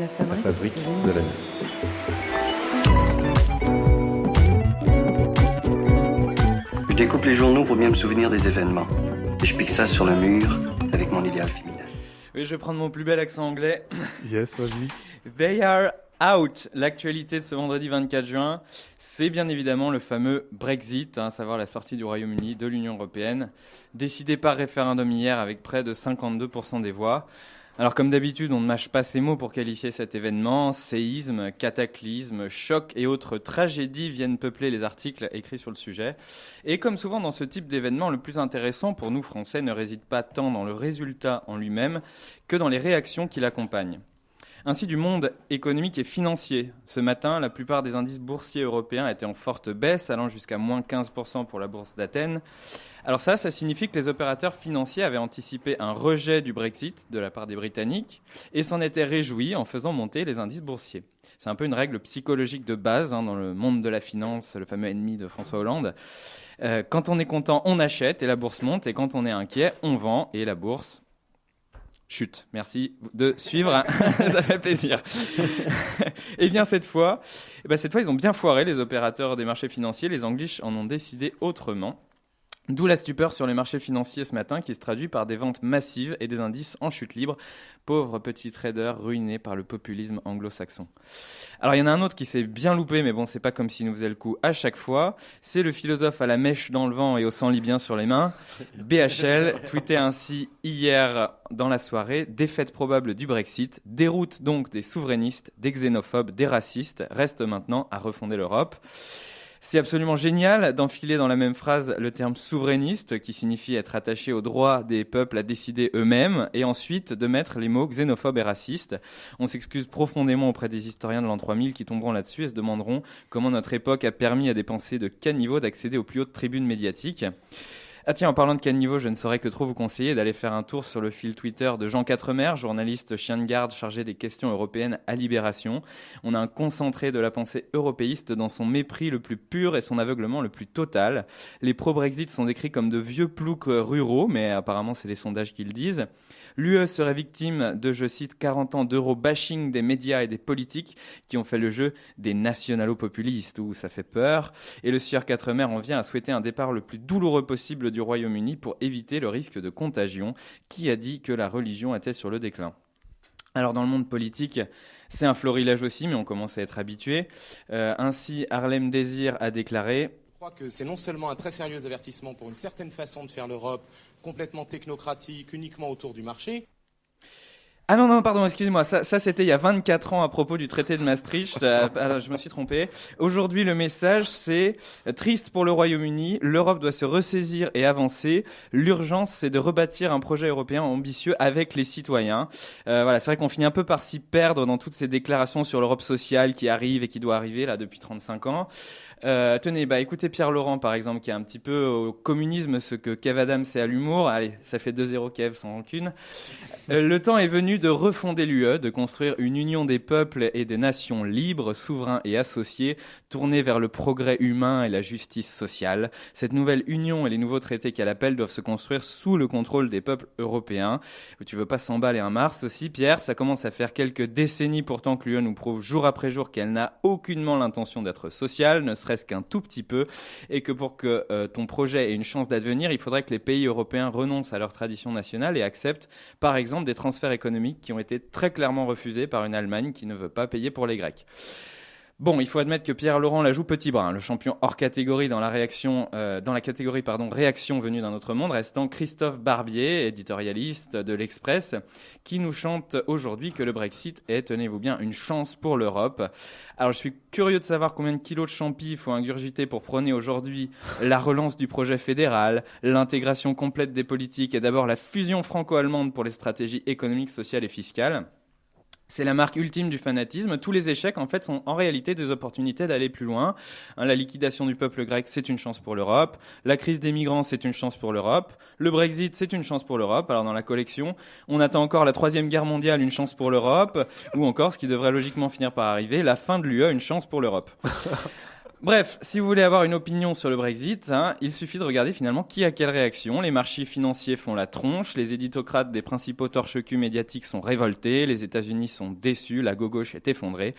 La fabrique de la nuit. Je découpe les journaux pour bien me souvenir des événements. Et je pique ça sur le mur avec mon idéal féminin. Oui, je vais prendre mon plus bel accent anglais. Yes, vas-y. They are out. L'actualité de ce vendredi 24 juin, c'est bien évidemment le fameux Brexit, à savoir la sortie du Royaume-Uni de l'Union européenne, décidé par référendum hier avec près de 52% des voix. Alors comme d'habitude, on ne mâche pas ces mots pour qualifier cet événement. Séisme, cataclysme, choc et autres tragédies viennent peupler les articles écrits sur le sujet. Et comme souvent dans ce type d'événement, le plus intéressant pour nous Français ne réside pas tant dans le résultat en lui-même que dans les réactions qui l'accompagnent. Ainsi du monde économique et financier. Ce matin, la plupart des indices boursiers européens étaient en forte baisse, allant jusqu'à moins 15% pour la bourse d'Athènes. Alors ça signifie que les opérateurs financiers avaient anticipé un rejet du Brexit de la part des Britanniques et s'en étaient réjouis en faisant monter les indices boursiers. C'est un peu une règle psychologique de base dans le monde de la finance, le fameux ennemi de François Hollande. Quand on est content, on achète et la bourse monte, et quand on est inquiet, on vend et la bourse chute. Merci de suivre, ça fait plaisir. Et bien cette fois, ils ont bien foiré, les opérateurs des marchés financiers. Les English en ont décidé autrement. D'où la stupeur sur les marchés financiers ce matin qui se traduit par des ventes massives et des indices en chute libre. Pauvres petits traders ruinés par le populisme anglo-saxon. Alors il y en a un autre qui s'est bien loupé, mais bon, c'est pas comme s'il nous faisait le coup à chaque fois. C'est le philosophe à la mèche dans le vent et au sang libyen sur les mains. BHL tweetait ainsi hier dans la soirée: défaite probable du Brexit, déroute donc des souverainistes, des xénophobes, des racistes, reste maintenant à refonder l'Europe. C'est absolument génial d'enfiler dans la même phrase le terme souverainiste, qui signifie être attaché au droit des peuples à décider eux-mêmes, et ensuite de mettre les mots xénophobes et racistes. On s'excuse profondément auprès des historiens de l'an 3000 qui tomberont là-dessus et se demanderont comment notre époque a permis à des pensées de caniveau d'accéder aux plus hautes tribunes médiatiques. Ah tiens, en parlant de caniveau, je ne saurais que trop vous conseiller d'aller faire un tour sur le fil Twitter de Jean Quatremer, journaliste chien de garde chargé des questions européennes à Libération. On a un concentré de la pensée européiste dans son mépris le plus pur et son aveuglement le plus total. Les pro-Brexit sont décrits comme de vieux ploucs ruraux, mais apparemment c'est les sondages qui le disent. L'UE serait victime de, je cite, 40 ans d'euro-bashing des médias et des politiques qui ont fait le jeu des nationalo-populistes, où ça fait peur. Et le sieur Quatremer en vient à souhaiter un départ le plus douloureux possible du Royaume-Uni pour éviter le risque de contagion. Qui a dit que la religion était sur le déclin ? Alors dans le monde politique, c'est un florilège aussi, mais on commence à être habitué. Ainsi, Harlem Désir a déclaré... Je crois que c'est non seulement un très sérieux avertissement pour une certaine façon de faire l'Europe, complètement technocratique, uniquement autour du marché. Ah non, pardon, excusez-moi, ça c'était il y a 24 ans à propos du traité de Maastricht, alors je me suis trompé. Aujourd'hui, le message c'est triste pour le Royaume-Uni, l'Europe doit se ressaisir et avancer, l'urgence c'est de rebâtir un projet européen ambitieux avec les citoyens. Voilà, c'est vrai qu'on finit un peu par s'y perdre dans toutes ces déclarations sur l'Europe sociale qui arrive et qui doit arriver là depuis 35 ans. Tenez, écoutez Pierre Laurent par exemple, qui est un petit peu au communisme ce que Kev Adams est à l'humour. Allez, ça fait 2-0 Kev sans rancune. Le temps est venu de refonder l'UE, de construire une union des peuples et des nations libres, souverains et associés, tournés vers le progrès humain et la justice sociale. Cette nouvelle union et les nouveaux traités qu'elle appelle doivent se construire sous le contrôle des peuples européens. Tu veux pas s'emballer un Mars aussi, Pierre? Ça commence à faire quelques décennies pourtant que l'UE nous prouve jour après jour qu'elle n'a aucunement l'intention d'être sociale, ne serait-ce qu'un tout petit peu, et que pour que ton projet ait une chance d'advenir, il faudrait que les pays européens renoncent à leurs traditions nationales et acceptent, par exemple, des transferts économiques qui ont été très clairement refusés par une Allemagne qui ne veut pas payer pour les Grecs. Bon, il faut admettre que Pierre Laurent la joue petit bras, le champion hors catégorie dans la catégorie réaction venue d'un autre monde, restant Christophe Barbier, éditorialiste de l'Express, qui nous chante aujourd'hui que le Brexit est, tenez-vous bien, une chance pour l'Europe. Alors je suis curieux de savoir combien de kilos de champi il faut ingurgiter pour prôner aujourd'hui la relance du projet fédéral, l'intégration complète des politiques et d'abord la fusion franco-allemande pour les stratégies économiques, sociales et fiscales. C'est la marque ultime du fanatisme. Tous les échecs, en fait, sont en réalité des opportunités d'aller plus loin. La liquidation du peuple grec, c'est une chance pour l'Europe. La crise des migrants, c'est une chance pour l'Europe. Le Brexit, c'est une chance pour l'Europe. Alors, dans la collection, on attend encore la Troisième Guerre mondiale, une chance pour l'Europe. Ou encore, ce qui devrait logiquement finir par arriver, la fin de l'UE, une chance pour l'Europe. Bref, si vous voulez avoir une opinion sur le Brexit, il suffit de regarder finalement qui a quelle réaction. Les marchés financiers font la tronche, les éditocrates des principaux torche-cul médiatiques sont révoltés, les États-Unis sont déçus, la gauche est effondrée.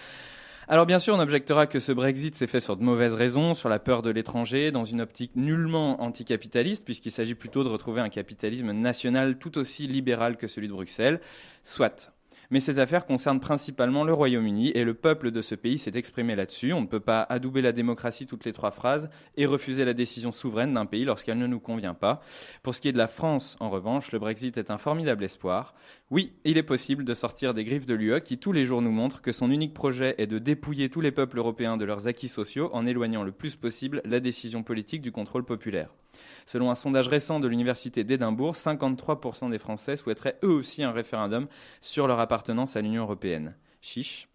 Alors bien sûr, on objectera que ce Brexit s'est fait sur de mauvaises raisons, sur la peur de l'étranger, dans une optique nullement anticapitaliste, puisqu'il s'agit plutôt de retrouver un capitalisme national tout aussi libéral que celui de Bruxelles. Soit. Mais ces affaires concernent principalement le Royaume-Uni et le peuple de ce pays s'est exprimé là-dessus. On ne peut pas adouber la démocratie toutes les 3 phrases et refuser la décision souveraine d'un pays lorsqu'elle ne nous convient pas. Pour ce qui est de la France, en revanche, le Brexit est un formidable espoir. Oui, il est possible de sortir des griffes de l'UE qui tous les jours nous montre que son unique projet est de dépouiller tous les peuples européens de leurs acquis sociaux en éloignant le plus possible la décision politique du contrôle populaire. Selon un sondage récent de l'Université d'Édimbourg, 53% des Français souhaiteraient eux aussi un référendum sur leur appartenance à l'Union européenne. Chiche.